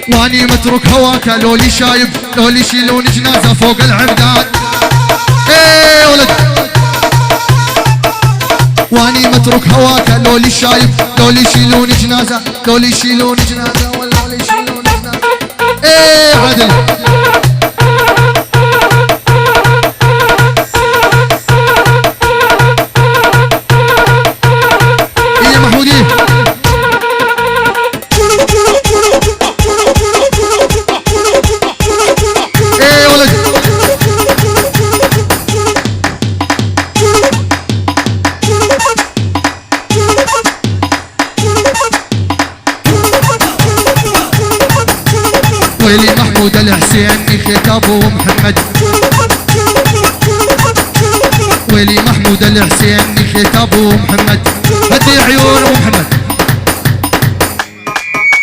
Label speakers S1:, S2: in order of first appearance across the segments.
S1: واني متروك هواك لولي شايب لولي يشيلون جنازة فوق العمدان. ايه ولد واني متروك هواك لولي شايب لولي يشيلون جنازة لولي يشيلون جنازة ولا لولي يشيلون جنازة. ايه عدل ايه محمودي ايه ولد ويلي محمود الحسين خطابه محمد ويلي محمود الحسين خطابه محمد هدي عيون ابو محمد.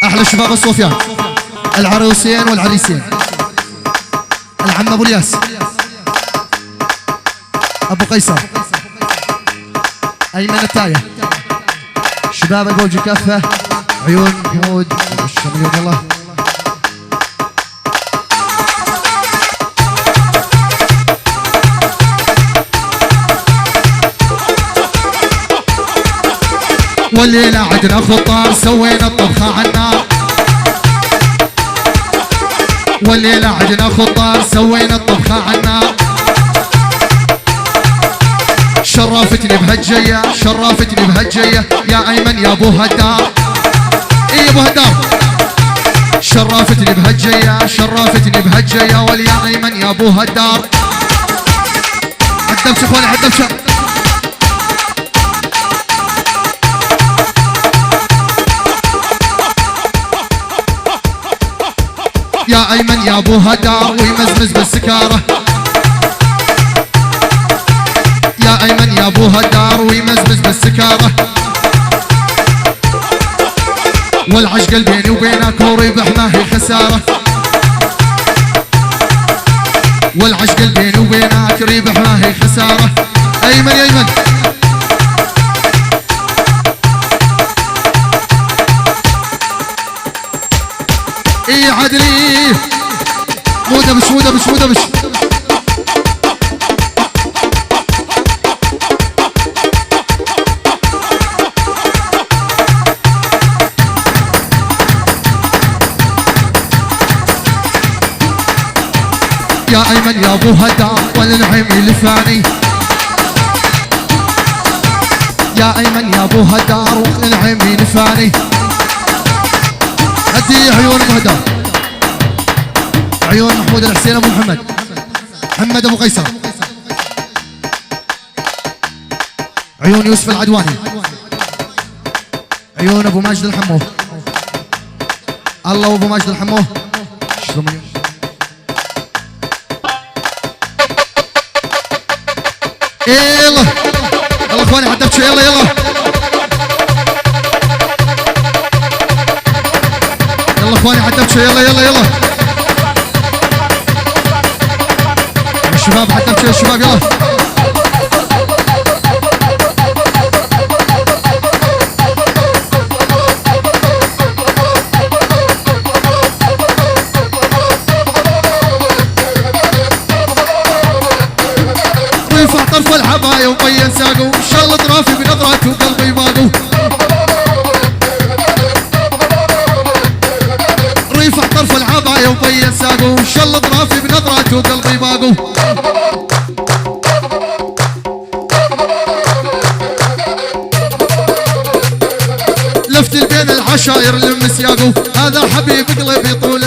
S1: احلى شباب الصوفيان العروسين والعريسين العم ابو الياس ابو قيصر ايمن التايه شباب البوجي كافه عيون محمود والشميون يلا. والليلة عدنا خطار سوينا الطبخة عالنار والليلة عدنا خطار سوينا الطبخة عالنار. شرفتني بهالجية شرفتني بهالجية يا أيمن يا أبو هدار. إيه أبو هدار شرفتني بهالجية شرفتني بهالجية واليا أيمن يا أبو هدار. عالدبشة اخواني عالدبشة يا أيمن يا أبو هدار ويمزمز بالسكارة يا أيمن يا أبو هدار ويمزمز بالسكارة. والعشق بيني وبينك وربح ما هي خسارة والعشق بيني وبينك ربح ما هي خسارة. أيمن يا أيمن ايه عدلي مو دبش مو دبش مو دبش. يا ايمن يا ابو هدار والنعيم الفاني يا ايمن يا ابو هدار والنعيم الفاني. هدي عيون ابو هدار عيون محمود الحسين ابو محمد محمد ابو قيصر عيون يوسف العدواني عيون ابو ماجد الحموه الله وابو ماجد الحموه. يلا يلا اخواني حدبتوا يلا يلا يلا اخواني حدبتوا يلا يلا يلا الشباب حدبتوا يا شباب يلا. رفع طرف العباية وبين ساقه شال اطرافي بنظرات وقلبي باقو. رفع طرف العباية وبين ساقه شال اطرافي بنظرات وقلبي باقو. لفت بين العشاير لم سياقه هذا حبيب قلبي طول